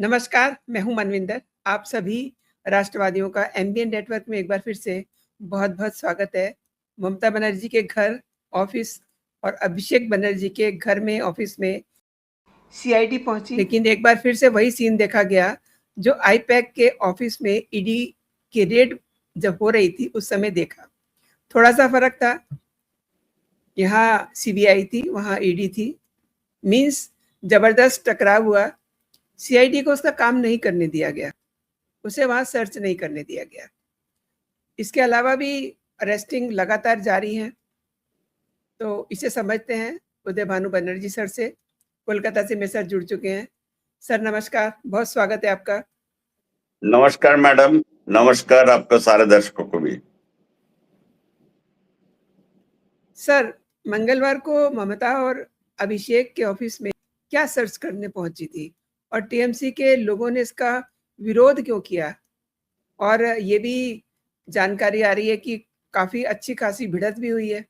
नमस्कार, मैं हूँ मनविंदर। आप सभी राष्ट्रवादियों का एमबीएन नेटवर्क में एक बार फिर से बहुत-बहुत स्वागत है। ममता बनर्जी के घर, ऑफ़िस और अभिषेक बनर्जी के घर में, ऑफ़िस में सीआईडी पहुँची, लेकिन एक बार फिर से वही सीन देखा गया, जो आईपैक के ऑफ़िस में ईडी की रेड जब हो रही थी, उस समय देखा। थोड़ा-सा फ़र्क था, यहाँ सीबीआई थी, वहाँ ईडी थी। मीन्स ज़बरदस्त टकराव हुआ। सीआईडी को उसका काम नहीं करने दिया गया, उसे वहाँ सर्च नहीं करने दिया गया। इसके अलावा भी अरेस्टिंग लगातार जारी हैं, तो इसे समझते हैं उदय भानु बनर्जी सर से। कोलकाता से मेरे साथ जुड़ चुके हैं। सर नमस्कार, बहुत स्वागत है आपका। नमस्कार मैडम, नमस्कार आपको सारे दर्शकों को भी। सर, मंगलवार को ममता और अभिषेक के ऑफिस में क्या सर्च करने पहुंची थी और टीएमसी के लोगों ने इसका विरोध क्यों किया? और ये भी जानकारी आ रही है कि काफी अच्छी खासी भिड़ंत भी हुई है।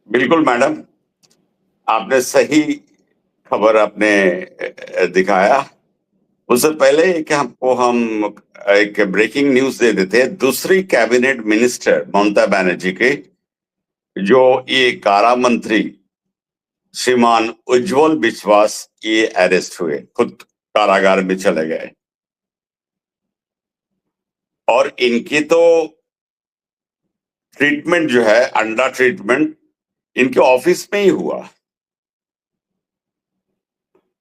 बिल्कुल मैडम, आपने सही खबर आपने दिखाया। उससे पहले कि हम एक ब्रेकिंग न्यूज दे देते हैं। दूसरी कैबिनेट मिनिस्टर ममता बनर्जी के, जो ये कारा मंत्री श्रीमान उज्जवल विश्वास, ये अरेस्ट हुए, खुद कारागार में चले गए। और इनकी तो ट्रीटमेंट जो है, अंडा ट्रीटमेंट, इनके ऑफिस में ही हुआ।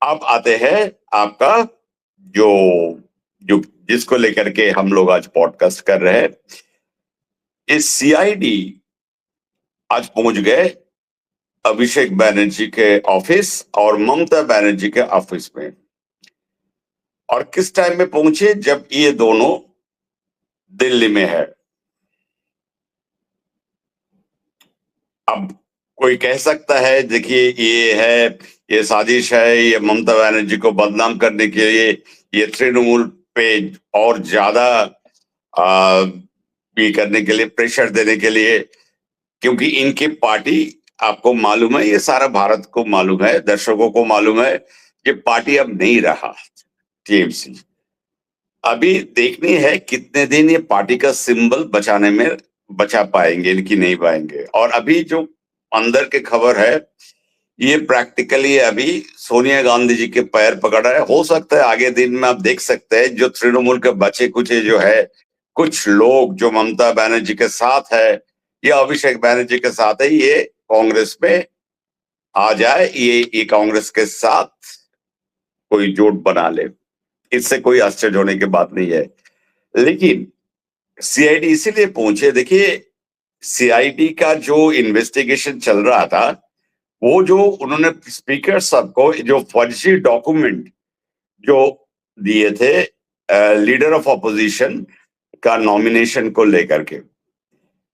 अब आते हैं आपका जो जो जिसको लेकर के हम लोग आज पॉडकास्ट कर रहे हैं। इस सीआईडी आज पहुंच गए अभिषेक बनर्जी के ऑफिस और ममता बनर्जी के ऑफिस में। और किस टाइम में पहुंचे? जब ये दोनों दिल्ली में है। अब कोई कह सकता है, देखिए ये साजिश है, ये ममता बनर्जी को बदनाम करने के लिए, ये तृणमूल पे और ज्यादा ये करने के लिए, प्रेशर देने के लिए, क्योंकि इनकी पार्टी, आपको मालूम है, ये सारा भारत को मालूम है, दर्शकों को मालूम है, कि पार्टी अब नहीं रहा टीएमसी। अभी देखनी है कितने दिन ये पार्टी का सिंबल बचाने में बचा पाएंगे कि नहीं पाएंगे। और अभी जो अंदर के खबर है, ये प्रैक्टिकली अभी सोनिया गांधी जी के पैर पकड़ रहा है। हो सकता है आगे दिन में आप देख सकते हैं, जो तृणमूल के बचे कुचे जो है, कुछ लोग जो ममता बनर्जी के साथ है या अभिषेक बनर्जी के साथ है, ये कांग्रेस में आ जाए, ये कांग्रेस के साथ कोई जोड़ बना ले। इससे कोई आश्चर्य होने की बात नहीं है। लेकिन सीआईडी इसीलिए पहुंचे, देखिए सीआईडी का जो इन्वेस्टिगेशन चल रहा था, वो जो उन्होंने स्पीकर साहब को जो फर्जी डॉक्यूमेंट जो दिए थे लीडर ऑफ ऑपोजिशन का नॉमिनेशन को लेकर के,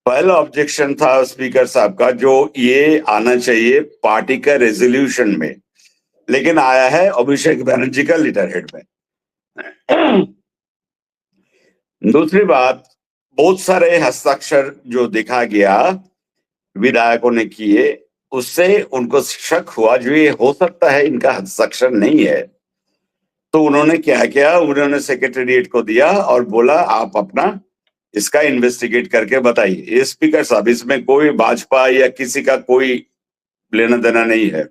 पहला ऑब्जेक्शन था स्पीकर साहब का, जो ये आना चाहिए पार्टी का रेजोल्यूशन में, लेकिन आया है अभिषेक बनर्जी का लेटर हेड में। दूसरी बात, बहुत सारे हस्ताक्षर जो देखा गया विधायकों ने किए, उससे उनको शक हुआ जो ये हो सकता है इनका हस्ताक्षर नहीं है। तो उन्होंने क्या किया, उन्होंने सेक्रेटेरिएट को दिया और बोला आप अपना इसका इन्वेस्टिगेट करके बताइए। ये स्पीकर साहब, इसमें कोई भाजपा या किसी का कोई लेना देना नहीं है।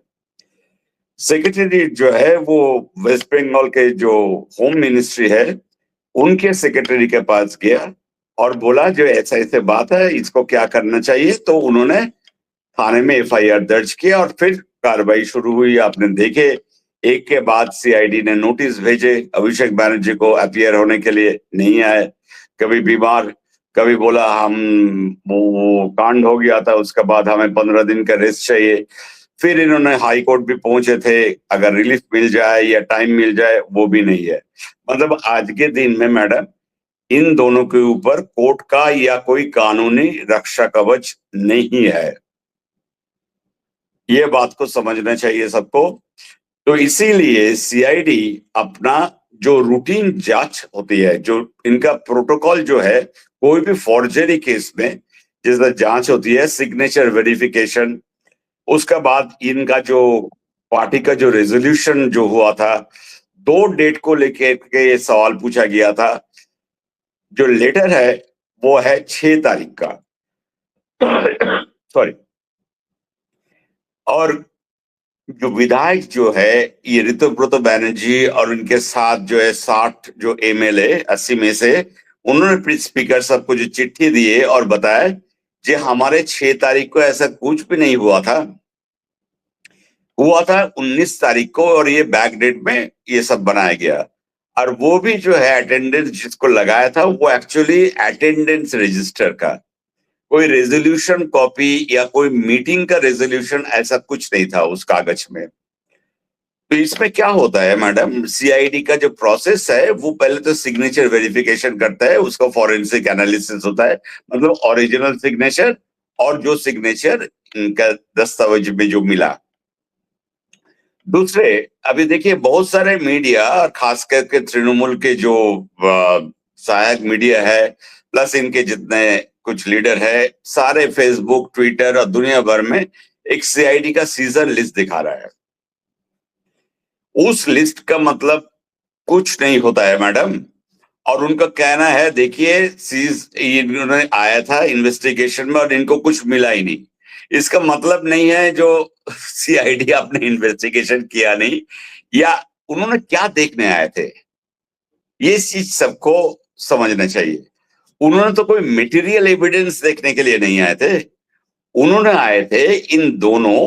सेक्रेटेरिएट जो है वो वेस्ट बंगाल के जो होम मिनिस्ट्री है, उनके सेक्रेटरी के पास गया और बोला जो ऐसा ऐसे बात है, इसको क्या करना चाहिए। तो उन्होंने थाने में एफआईआर दर्ज किया और फिर कार्रवाई शुरू हुई। आपने देखे, एक के बाद सीआईडी ने नोटिस भेजे अभिषेक बनर्जी को अपीयर होने के लिए, नहीं आए। कभी बीमार, कभी बोला हम वो कांड हो गया था, उसके बाद हमें 15 दिन का रेस्ट चाहिए। फिर इन्होंने हाई कोर्ट भी पहुंचे थे, अगर रिलीफ मिल जाए या टाइम मिल जाए, वो भी नहीं है। मतलब आज के दिन में मैडम, इन दोनों के ऊपर कोर्ट का या कोई कानूनी रक्षा कवच नहीं है। ये बात को समझना चाहिए सबको। तो इसीलिए सीआईडी अपना जो रूटीन जांच होती है, जो इनका प्रोटोकॉल जो है, कोई भी फॉर्जरी केस में जैसे जांच होती है, सिग्नेचर वेरिफिकेशन, उसका बाद इनका जो पार्टी का जो रेजोल्यूशन जो हुआ था, 2 डेट को लेके के ये सवाल पूछा गया था। जो लेटर है वो है 6 तारीख का। सॉरी। और जो विधायक जो है, ये ऋतुव्रत बैनर्जी और उनके साथ जो है 60 जो एमएलए 80 में से, उन्होंने स्पीकर साहब को जो चिट्ठी दिए और बताया कि हमारे 6 तारीख को ऐसा कुछ भी नहीं हुआ था 19 तारीख को, और ये बैक डेट में ये सब बनाया गया। और वो भी जो है अटेंडेंस जिसको लगाया था वो एक्चुअली अटेंडेंस रजिस्टर का, कोई रेजोल्यूशन कॉपी या कोई मीटिंग का रेजोल्यूशन ऐसा कुछ नहीं था उस कागज में। तो इसमें क्या होता है मैडम, सीआईडी का जो प्रोसेस है वो पहले तो सिग्नेचर वेरिफिकेशन करता है, उसका फॉरेंसिक एनालिसिस होता है, मतलब ओरिजिनल सिग्नेचर और जो सिग्नेचर इनका दस्तावेज में जो मिला। दूसरे, अभी देखिए बहुत सारे मीडिया, खास करके तृणमूल के जो सहायक मीडिया है, प्लस इनके जितने कुछ लीडर है, सारे फेसबुक, ट्विटर और दुनिया भर में एक सीआईडी का सीजन लिस्ट दिखा रहा है। उस लिस्ट का मतलब कुछ नहीं होता है मैडम। और उनका कहना है, देखिए सीज इन्होंने आया था इन्वेस्टिगेशन में और इनको कुछ मिला ही नहीं। इसका मतलब नहीं है जो सीआईडी आपने इन्वेस्टिगेशन किया नहीं, या उन्होंने क्या देखने आए थे, ये चीज सबको समझना चाहिए। उन्होंने तो कोई मटेरियल एविडेंस देखने के लिए नहीं आए थे, उन्होंने आए थे इन दोनों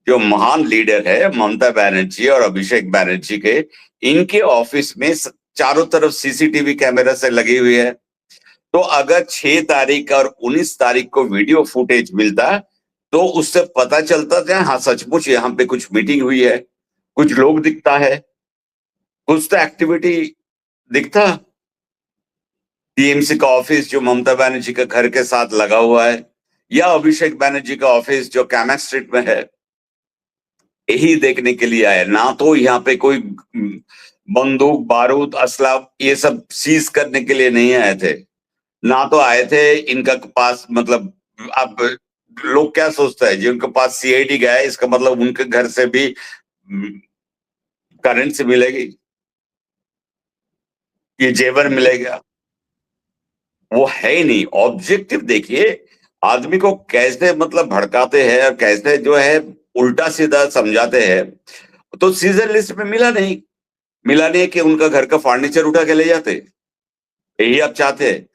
जो महान लीडर है ममता बनर्जी और अभिषेक बनर्जी के, इनके ऑफिस में चारों तरफ सीसीटीवी कैमरा से लगी हुई है। तो अगर 6 तारीख और 19 तारीख को वीडियो फुटेज मिलता तो उससे पता चलता था हाँ सचमुच यहाँ पे कुछ मीटिंग हुई है, कुछ लोग दिखता है, कुछ तो एक्टिविटी दिखता। टीएमसी का ऑफिस जो ममता बनर्जी के घर के साथ लगा हुआ है, या अभिषेक बनर्जी का ऑफिस जो कैमक स्ट्रीट में है, यही देखने के लिए आए। ना तो यहाँ पे कोई बंदूक, बारूद, असला ये सब सीज करने के लिए नहीं आए थे, ना तो आए थे इनका पास, मतलब अब लोग क्या सोचते हैं जी उनके पास सीआईडी गया है इसका मतलब उनके घर से भी करेंसी मिलेगी, ये जेवर मिलेगा, वो है ही नहीं। ऑब्जेक्टिव देखिए, आदमी को कैसे मतलब भड़काते हैं और कैसे जो है उल्टा सीधा समझाते हैं। तो सीजर लिस्ट में मिला नहीं कि उनका घर का फर्नीचर उठा के ले जाते, यही आप चाहते हैं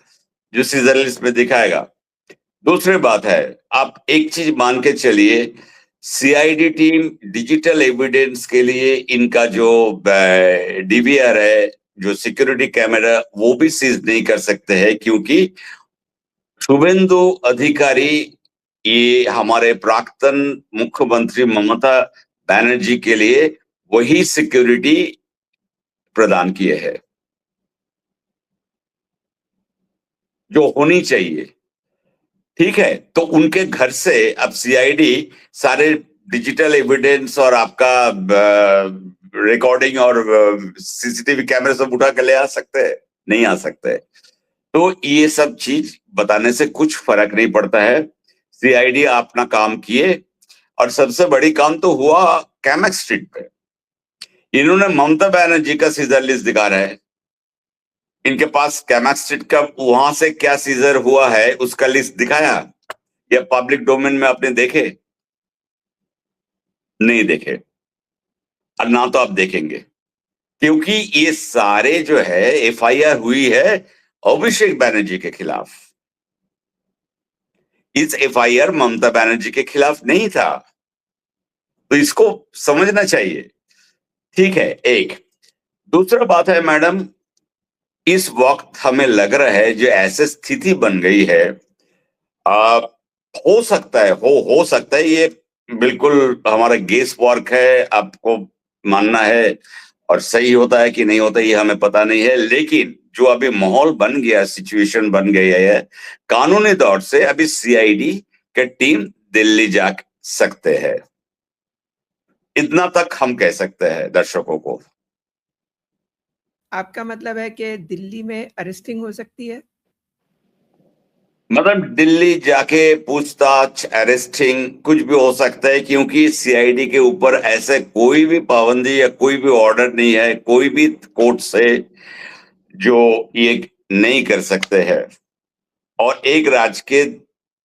जो सीजर लिस्ट में दिखाएगा। दूसरी बात है, आप एक चीज मान के चलिए, सीआईडी टीम डिजिटल एविडेंस के लिए इनका जो डीवीआर है, जो सिक्योरिटी कैमरा, वो भी सीज नहीं कर सकते हैं, क्योंकि शुभेंदु अधिकारी ये हमारे प्राक्तन मुख्यमंत्री ममता बनर्जी के लिए वही सिक्योरिटी प्रदान किए है जो होनी चाहिए। ठीक है, तो उनके घर से अब सीआईडी सारे डिजिटल एविडेंस और आपका रिकॉर्डिंग और सीसीटीवी कैमरे सब उठा के ले आ सकते हैं? नहीं आ सकते। तो ये सब चीज बताने से कुछ फर्क नहीं पड़ता है। सीआईडी अपना काम किए, और सबसे बड़ी काम तो हुआ कैमक स्ट्रीट पे। इन्होंने ममता बनर्जी का सीजर लिस्ट दिखा रहा है, इनके पास कैमक स्ट्रीट का वहां से क्या सीजर हुआ है उसका लिस्ट दिखाया, या पब्लिक डोमेन में आपने देखे? नहीं देखे, और ना तो आप देखेंगे, क्योंकि ये सारे जो है एफआईआर हुई है अभिषेक बनर्जी के खिलाफ। इस एफआईआर ममता बनर्जी के खिलाफ नहीं था, तो इसको समझना चाहिए। ठीक है, एक। दूसरा बात है मैडम, इस वक्त हमें लग रहा है जो ऐसे स्थिति बन गई है, आ, हो सकता है ये बिल्कुल हमारा गेस वर्क है, आपको मानना है, और सही होता है कि नहीं होता ये हमें पता नहीं है। लेकिन जो अभी माहौल बन गया, सिचुएशन बन गई है, कानूनी तौर से अभी सीआईडी के टीम दिल्ली जा सकते हैं, इतना तक हम कह सकते हैं दर्शकों को। आपका मतलब है कि दिल्ली में अरेस्टिंग हो सकती है? मतलब दिल्ली जाके पूछताछ, अरेस्टिंग कुछ भी हो सकता है, क्योंकि सीआईडी के ऊपर ऐसे कोई भी पाबंदी या कोई भी ऑर्डर नहीं है, कोई भी कोर्ट से जो ये नहीं कर सकते हैं। और एक राज्य के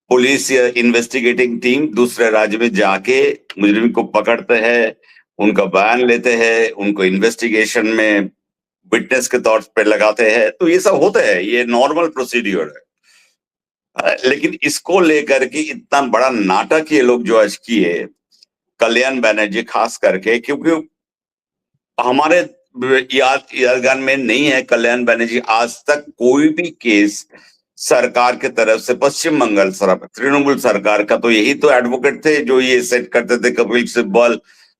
पुलिस या इन्वेस्टिगेटिंग टीम दूसरे राज्य में जाके मुजरिम को पकड़ते हैं, उनका बयान लेते हैं, उनको इन्वेस्टिगेशन में विटनेस के तौर पे लगाते हैं। तो ये सब होता है, ये नॉर्मल प्रोसीड्यूर है। लेकिन इसको लेकर के इतना बड़ा नाटक ये लोग जो आज किए, कल्याण बनर्जी खास करके, क्योंकि हमारे यादगार में नहीं है कल्याण बनर्जी आज तक कोई भी केस सरकार के तरफ से, पश्चिम बंगाल तृणमूल सरकार का तो यही तो एडवोकेट थे जो ये सेट करते थे, कपिल सिब्बल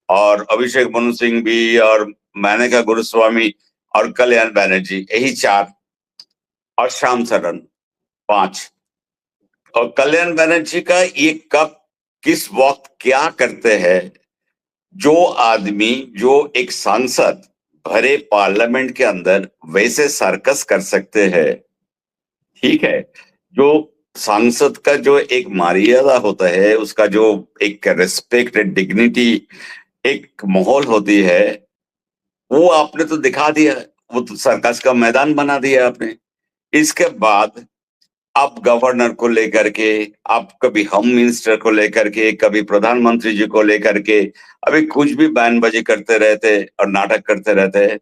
और अभिषेक मनु सिंह भी और मेनका गुरुस्वामी और कल्याण बनर्जी, यही चार, और श्याम सरन, पांच। और कल्याण बनर्जी का ये कब किस वक्त क्या करते हैं, जो आदमी जो एक सांसद भरे पार्लियामेंट के अंदर वैसे सर्कस कर सकते हैं, ठीक है, जो सांसद का जो एक मर्यादा होता है, उसका जो एक रिस्पेक्ट, डिग्निटी, एक माहौल होती है, वो आपने तो दिखा दिया, वो तो सर्कस का मैदान बना दिया आपने। इसके बाद आप गवर्नर को लेकर के, आप कभी होम मिनिस्टर को लेकर के, कभी प्रधानमंत्री जी को लेकर के, अभी कुछ भी बयानबाजी करते रहते और नाटक करते रहते हैं।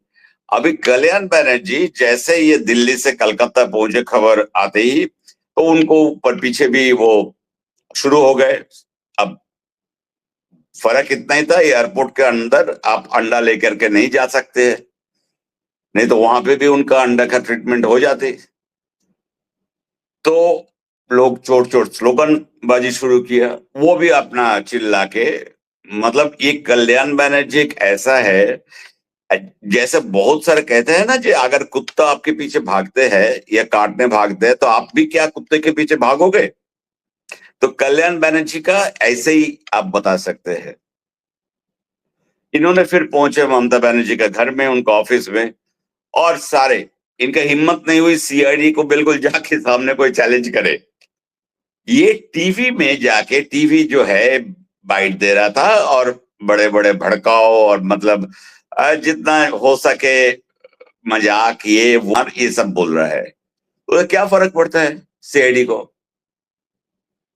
अभी कल्याण बनर्जी जैसे ये दिल्ली से कलकत्ता पहुंचे, खबर आते ही तो उनको ऊपर पीछे भी वो शुरू हो गए। अब फर्क इतना ही था, एयरपोर्ट के अंदर आप अंडा लेकर के नहीं जा सकते, नहीं तो वहां पे भी उनका अंडा का ट्रीटमेंट हो जाती। तो लोग चोट चोट स्लोगन बाजी शुरू किया, वो भी अपना चिल्ला के। मतलब ये कल्याण बनर्जी एक ऐसा है, जैसे बहुत सारे कहते हैं ना, जी अगर कुत्ता आपके पीछे भागते हैं या काटने भागते हैं तो आप भी क्या कुत्ते के पीछे भागोगे? तो कल्याण बनर्जी का ऐसे ही आप बता सकते हैं। इन्होंने फिर पहुंचे ममता बनर्जी के घर में, उनका ऑफिस में, और सारे इनका हिम्मत नहीं हुई सीआईडी को बिल्कुल जाके सामने कोई चैलेंज करे। ये टीवी में जाके, टीवी जो है बाइट दे रहा था और बड़े बड़े भड़काओ और मतलब जितना हो सके मजाक, ये सब बोल रहा है। तो क्या फर्क पड़ता है सीआईडी को?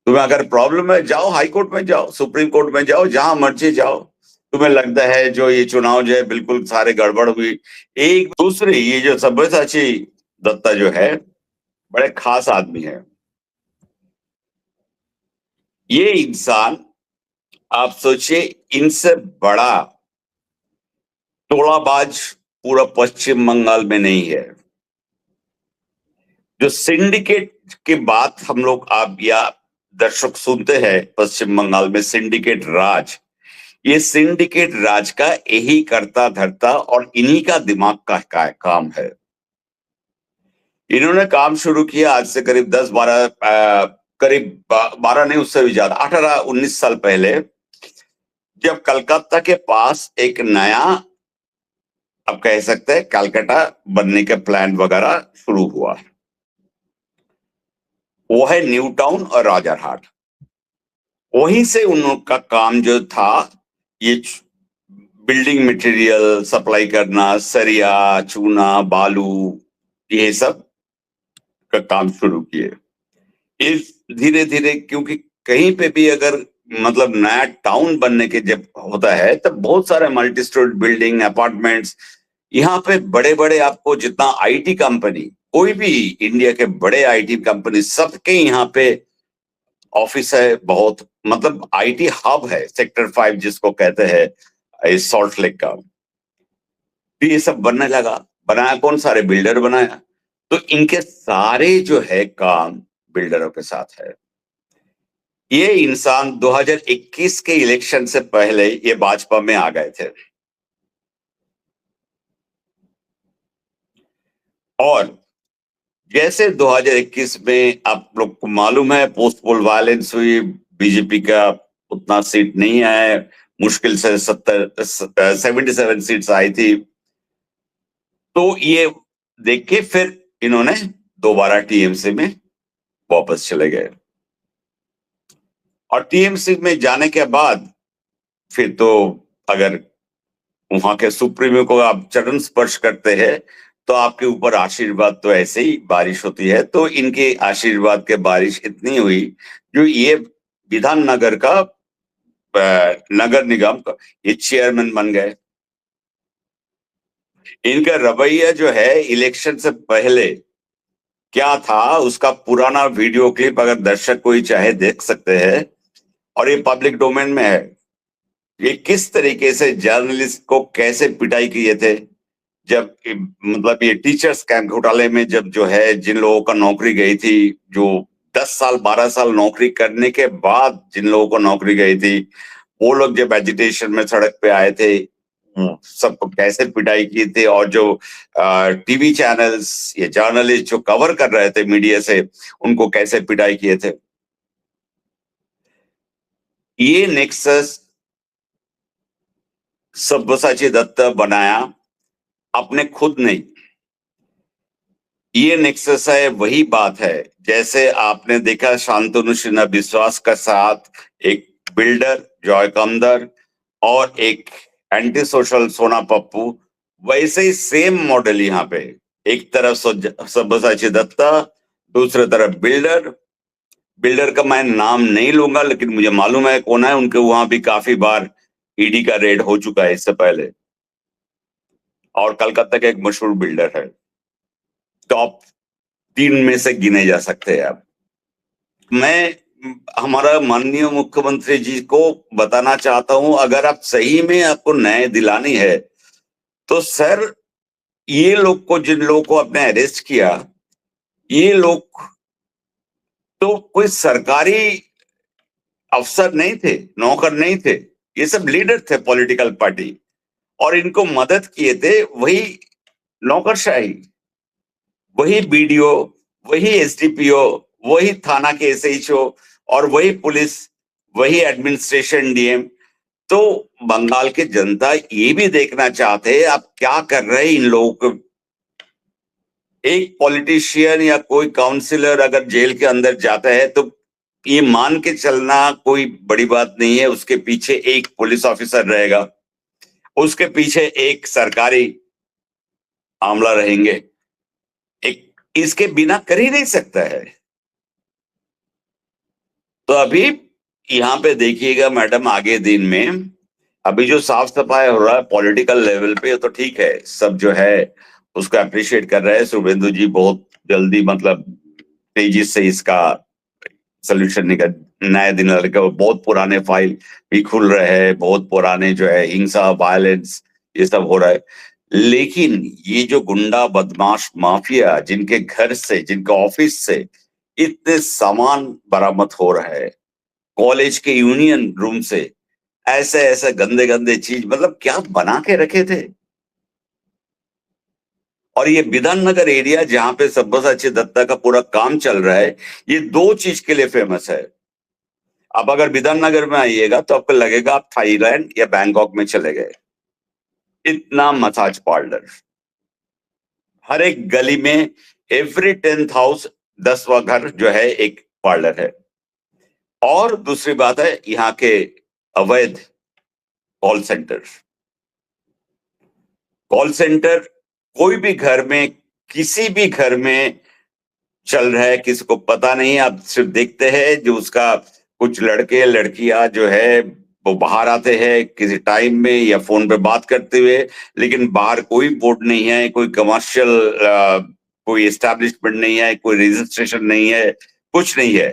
तुम्हें अगर प्रॉब्लम है, जाओ हाई कोर्ट में जाओ, सुप्रीम कोर्ट में जाओ, जहां मर्जी जाओ। तुम्हें लगता है जो ये चुनाव जो है बिल्कुल सारे गड़बड़ हुई। एक दूसरे ये जो सब्यसाची दत्ता जो है, बड़े खास आदमी है ये इंसान। आप सोचिए, इनसे बड़ा टोलाबाज पूरा पश्चिम बंगाल में नहीं है। जो सिंडिकेट की बात हम लोग आप या दर्शक सुनते हैं पश्चिम बंगाल में, सिंडिकेट राज, ये सिंडिकेट राज का यही करता धरता और इन्हीं का दिमाग का काम है। इन्होंने काम शुरू किया आज से करीब 10-12 करीब 12 नहीं, उससे भी ज्यादा, 18-19 साल पहले, जब कलकत्ता के पास एक नया, आप कह सकते हैं कलकत्ता बनने के प्लान वगैरह शुरू हुआ। वो है न्यू टाउन और राजारहाट। वहीं से उनका काम जो था, ये बिल्डिंग मटेरियल सप्लाई करना, सरिया, चूना, बालू, ये सब का काम शुरू किए। इस धीरे धीरे, क्योंकि कहीं पे भी अगर मतलब नया टाउन बनने के जब होता है तब बहुत सारे मल्टी स्टोरी बिल्डिंग, अपार्टमेंट्स, यहाँ पे बड़े बड़े, आपको जितना आईटी कंपनी, कोई भी इंडिया के बड़े आईटी कंपनी सबके यहाँ पे ऑफिस है बहुत, मतलब आईटी हब है, सेक्टर 5 जिसको कहते हैं, इस सॉल्ट लेक का। तो ये सब बनने लगा। बनाया कौन? सारे बिल्डर बनाया। तो इनके सारे जो है काम बिल्डरों के साथ है। ये इंसान 2021 के इलेक्शन से पहले ये भाजपा में आ गए थे, और जैसे 2021 में आप लोग को मालूम है पोस्ट पोल वायलेंस हुई, बीजेपी का उतना सीट नहीं आया, मुश्किल से 77 सीट्स आई थी। तो ये देख के फिर इन्होंने दोबारा टीएमसी में वापस चले गए। और टीएमसी में जाने के बाद फिर तो अगर वहां के सुप्रीमो को आप चरण स्पर्श करते हैं तो आपके ऊपर आशीर्वाद तो ऐसे ही बारिश होती है। तो इनके आशीर्वाद के बारिश इतनी हुई जो ये विधान नगर का नगर निगम का ये चेयरमैन बन गए। इनका रवैया जो है इलेक्शन से पहले क्या था उसका पुराना वीडियो क्लिप अगर दर्शक कोई चाहे देख सकते हैं, और ये पब्लिक डोमेन में है। ये किस तरीके से जर्नलिस्ट को कैसे पिटाई किए थे जब मतलब ये टीचर्स कैंप घोटाले में जब जो है जिन लोगों का नौकरी गई थी, जो 10 साल 12 साल नौकरी करने के बाद जिन लोगों को नौकरी गई थी, वो लोग जब एजिटेशन में सड़क पे आए थे सबको कैसे पिटाई की थी। और जो टीवी चैनल्स ये जर्नलिस्ट जो कवर कर रहे थे मीडिया से उनको कैसे पिटाई किए थे। ये नेक्सस सब्यसाची दत्त बनाया अपने खुद नहीं। ये नेक्सस है, वही बात है जैसे आपने देखा शांतनु सिन्हा विश्वास का साथ एक बिल्डर जॉय कमदर और एक एंटी सोशल सोना पप्पू, वैसे ही सेम मॉडल यहाँ पे। एक तरफ सब्यसाची दत्ता, दूसरे तरफ बिल्डर। बिल्डर का मैं नाम नहीं लूंगा लेकिन मुझे मालूम है कौन है। उनके वहां भी काफी बार ईडी का रेड हो चुका है इससे पहले, और कलकत्ता का एक मशहूर बिल्डर है। टॉप 3 में से गिने जा सकते हैं। अब मैं हमारा माननीय मुख्यमंत्री जी को बताना चाहता हूं, अगर आप सही में आपको न्याय दिलानी है तो सर ये लोग को, जिन लोगों को आपने अरेस्ट किया, ये लोग तो कोई सरकारी अफसर नहीं थे, नौकर नहीं थे। ये सब लीडर थे पॉलिटिकल पार्टी, और इनको मदद किए थे वही नौकरशाही, वही बीडीओ, वही एसडीपीओ, वही थाना के एसएचओ, और वही पुलिस, वही एडमिनिस्ट्रेशन डीएम। तो बंगाल की जनता ये भी देखना चाहते हैं आप क्या कर रहे हैं इन लोगों को। एक पॉलिटिशियन या कोई काउंसिलर अगर जेल के अंदर जाता है तो ये मान के चलना कोई बड़ी बात नहीं है, उसके पीछे एक पुलिस ऑफिसर रहेगा, उसके पीछे एक सरकारी आमला रहेंगे। एक इसके बिना कर ही नहीं सकता है। तो अभी यहाँ पे देखिएगा मैडम, आगे दिन में अभी जो साफ सफाई हो रहा है पॉलिटिकल लेवल पे तो ठीक है, सब जो है उसको अप्रिशिएट कर रहे हैं। शुभेंदु जी बहुत जल्दी मतलब तेजी से इसका सोल्यूशन निकल नए दिन लड़के, बहुत पुराने फाइल भी खुल रहे हैं, बहुत पुराने जो है हिंसा वायलेंस ये सब हो रहा है। लेकिन ये जो गुंडा बदमाश माफिया जिनके घर से, जिनके ऑफिस से इतने सामान बरामद हो रहा है, कॉलेज के यूनियन रूम से ऐसे ऐसे गंदे गंदे चीज, मतलब क्या बना के रखे थे। और ये विधान नगर एरिया जहां पे सब्यसाची दत्ता का पूरा काम चल रहा है, ये 2 चीज के लिए फेमस है। अब अगर विधान नगर में आइएगा तो आपको लगेगा आप थाईलैंड या बैंकॉक में चले गए। इतना मसाज पार्लर हर एक गली में, एवरी 10th हाउस 10वां घर जो है एक पार्लर है। और दूसरी बात है यहाँ के अवैध कॉल सेंटर। कॉल सेंटर कोई भी घर में, किसी भी घर में चल रहा है, किसी को पता नहीं। आप सिर्फ देखते हैं जो उसका कुछ लड़के लड़कियां जो है वो बाहर आते हैं किसी टाइम में या फोन पे बात करते हुए, लेकिन बाहर कोई बोर्ड नहीं है, कोई कमर्शियल कोई एस्टैब्लिशमेंट नहीं है, कोई रजिस्ट्रेशन नहीं है, कुछ नहीं है।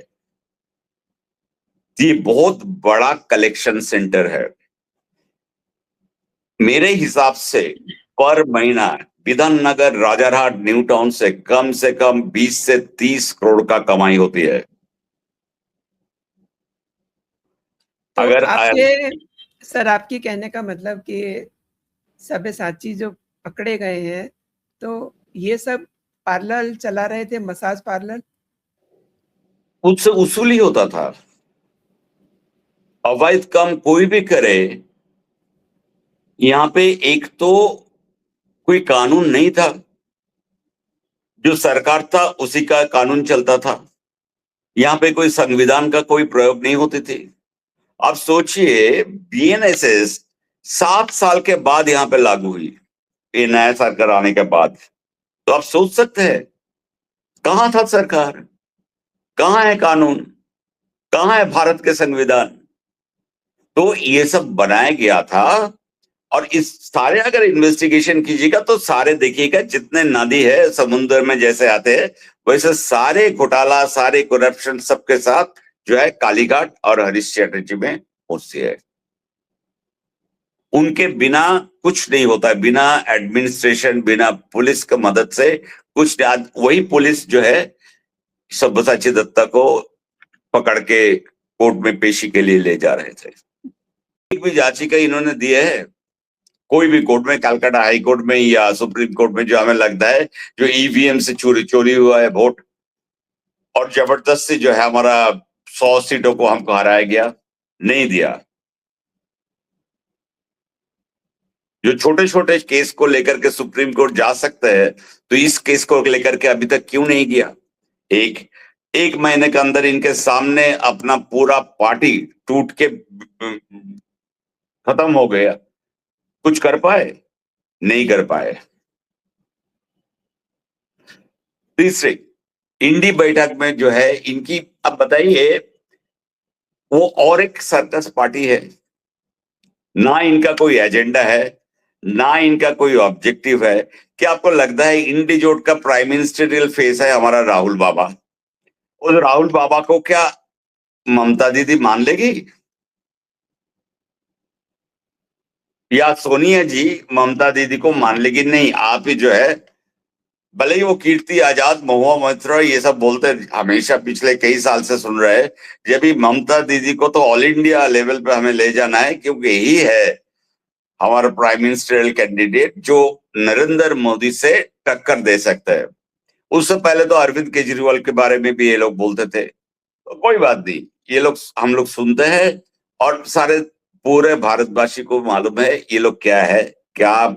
ये बहुत बड़ा कलेक्शन सेंटर है। मेरे हिसाब से पर महीना विधान नगर राजारहाट न्यू टाउन से कम 20 से 30 करोड़ का कमाई होती है। तो अगर आपके सर, आपकी कहने का मतलब कि सब्यसाची जो पकड़े गए हैं तो ये सब पार्लर चला रहे थे, मसाज पार्लर। उससे उसूली होता था। अवैध काम कोई भी करे, यहाँ पे एक तो कोई कानून नहीं था, जो सरकार था उसी का कानून चलता था। यहाँ पे कोई संविधान का कोई प्रयोग नहीं होती थी। अब सोचिए बीएनएसएस 7 साल के बाद यहाँ पे लागू हुई, ये नया सरकार आने के बाद। तो आप सोच सकते हैं कहां था सरकार, कहां है कानून, कहां है भारत के संविधान। तो ये सब बनाया गया था। और इस सारे अगर इन्वेस्टिगेशन कीजिएगा तो सारे देखिएगा, जितने नदी है समुद्र में जैसे आते हैं वैसे सारे घोटाला, सारे करप्शन सबके साथ जो है कालीघाट और हरीश चैटर्जी में होती है। उनके बिना कुछ नहीं होता है, बिना एडमिनिस्ट्रेशन, बिना पुलिस की मदद से कुछ नहीं। आज वही पुलिस जो है सब्यसाची दत्ता को पकड़ के कोर्ट में पेशी के लिए ले जा रहे थे। एक भी याचिका इन्होंने दी है कोई भी कोर्ट में, कलकत्ता हाई कोर्ट में या सुप्रीम कोर्ट में, जो हमें लगता है जो ईवीएम से चोरी हुआ है वोट, और जबरदस्ती जो है हमारा 100 सीटों को हमको हराया गया, नहीं दिया। जो छोटे छोटे केस को लेकर के सुप्रीम कोर्ट जा सकते हैं, तो इस केस को लेकर के अभी तक क्यों नहीं किया? एक महीने के अंदर इनके सामने अपना पूरा पार्टी टूट के खत्म हो गया। कुछ कर पाए? नहीं कर पाए। तीसरे इंडी बैठक में जो है इनकी, अब बताइए, वो और एक सर्कस पार्टी है, ना इनका कोई एजेंडा है, ना इनका कोई ऑब्जेक्टिव है। क्या आपको लगता है इंडी जोट का प्राइम मिनिस्टरियल फेस है हमारा राहुल बाबा? उस राहुल बाबा को क्या ममता दीदी मान लेगी? या सोनिया जी ममता दीदी को मान लेगी? नहीं, आप ही जो है, भले ही वो कीर्ति आजाद, महुआ मोइत्रा ये सब बोलते हमेशा पिछले कई साल से सुन रहे हैं, जब भी ममता दीदी को तो ऑल इंडिया लेवल पे हमें ले जाना है, क्योंकि यही है हमारा प्राइम मिनिस्टरियल कैंडिडेट जो नरेंद्र मोदी से टक्कर दे सकता है। उससे पहले तो अरविंद केजरीवाल के बारे में भी ये लोग बोलते थे, तो कोई बात नहीं, ये लोग हम लोग सुनते हैं और सारे पूरे भारतवासी को मालूम है ये लोग क्या है, क्या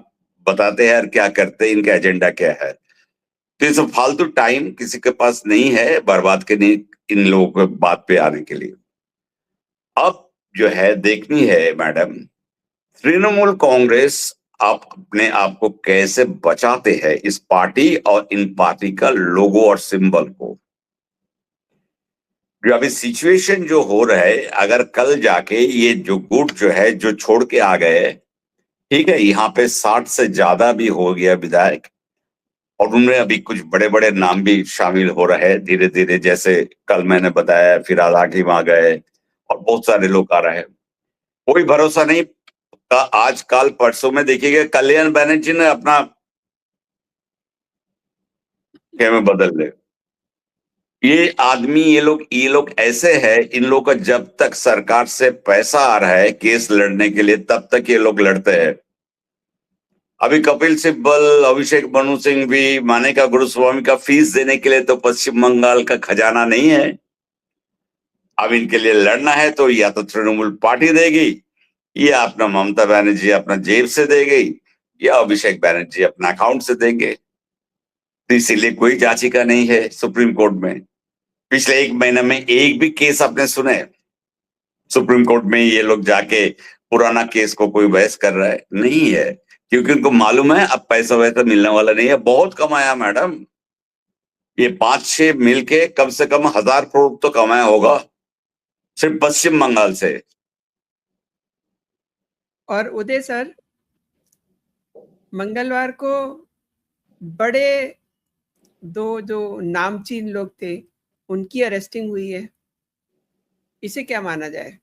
बताते हैं और क्या करते हैं, इनका एजेंडा क्या है। तो ये सब फालतू टाइम किसी के पास नहीं है बर्बाद के नहीं इन लोगों को बात पे आने के लिए। अब जो है देखनी है मैडम, तृणमूल कांग्रेस आप अपने आप को कैसे बचाते हैं इस पार्टी और इन पार्टी का लोगो और सिंबल को। जो अभी सिचुएशन जो हो रहा है, अगर कल जाके ये जो गुट जो है जो छोड़ के आ गए, ठीक है, यहाँ पे 60 से ज्यादा भी हो गया विधायक, और उनमें अभी कुछ बड़े बड़े नाम भी शामिल हो रहे हैं धीरे धीरे, जैसे कल मैंने बताया फिराद हाकिम आ गए और बहुत सारे लोग आ रहे हैं। कोई भरोसा नहीं का आज कल परसों में देखिएगा कल्याण बनर्जी ने अपना में बदल ले। ये आदमी, ये लोग ऐसे हैं, इन लोग का जब तक सरकार से पैसा आ रहा है केस लड़ने के लिए तब तक ये लोग लड़ते हैं। अभी कपिल सिब्बल, अभिषेक मनु सिंह भी, मानेका गुरुस्वामी का फीस देने के लिए तो पश्चिम बंगाल का खजाना नहीं है। अब इनके लिए लड़ना है तो या तो तृणमूल पार्टी देगी, या अपना ममता बनर्जी अपना जेब से देगी, या अभिषेक बनर्जी अपना अकाउंट से देंगे। तो इसीलिए कोई याचिका नहीं है सुप्रीम कोर्ट में। पिछले एक महीने में एक भी केस आपने सुने सुप्रीम कोर्ट में ये लोग जाके पुराना केस को कोई बहस कर रहा है? नहीं है, क्योंकि उनको मालूम है अब पैसा वैसा मिलने वाला नहीं है। बहुत कमाया मैडम, ये 5-6 मिलके कम से कम 1000 करोड़ तो कमाया होगा सिर्फ पश्चिम बंगाल से। और उदय सर, मंगलवार को बड़े दो जो नामचीन लोग थे उनकी अरेस्टिंग हुई है, इसे क्या माना जाए?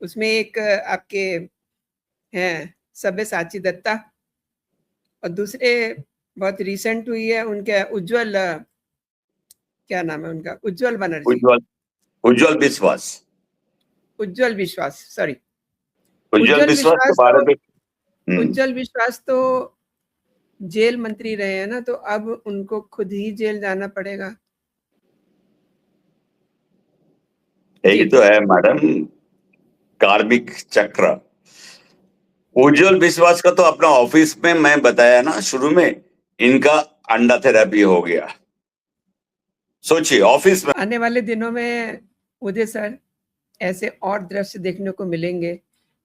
उसमें एक आपके हैं सब्यसाची दत्ता, और दूसरे बहुत रिसेंट हुई है उनके उज्जवल, क्या नाम है उनका, उज्जवल बनर्जी, उज्जवल विश्वास, उज्जवल विश्वास, सॉरी, उज्जवल विश्वास के बारे में। उज्जवल विश्वास तो जेल मंत्री रहे हैं ना, तो अब उनको खुद ही जेल जाना पड़ेगा। यही तो है मैडम, कार्मिक चक्र। उज्जवल विश्वास का तो अपना ऑफिस में मैं बताया ना शुरू में, इनका अंडा थेरेपी हो गया। सोचिए ऑफिस में आने वाले दिनों में उदय सर ऐसे और दृश्य देखने को मिलेंगे।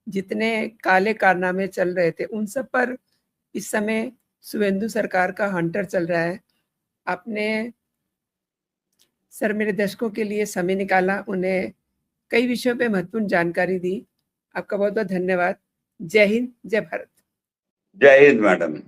जितने काले कारनामे चल रहे थे उन सब पर इस समय शुभेंदु सरकार का हंटर चल रहा है। आपने सर मेरे दर्शकों के लिए समय निकाला, उन्हें कई विषयों पे महत्वपूर्ण जानकारी दी। आपका बहुत बहुत धन्यवाद। जय हिंद, जय भारत। जय हिंद मैडम।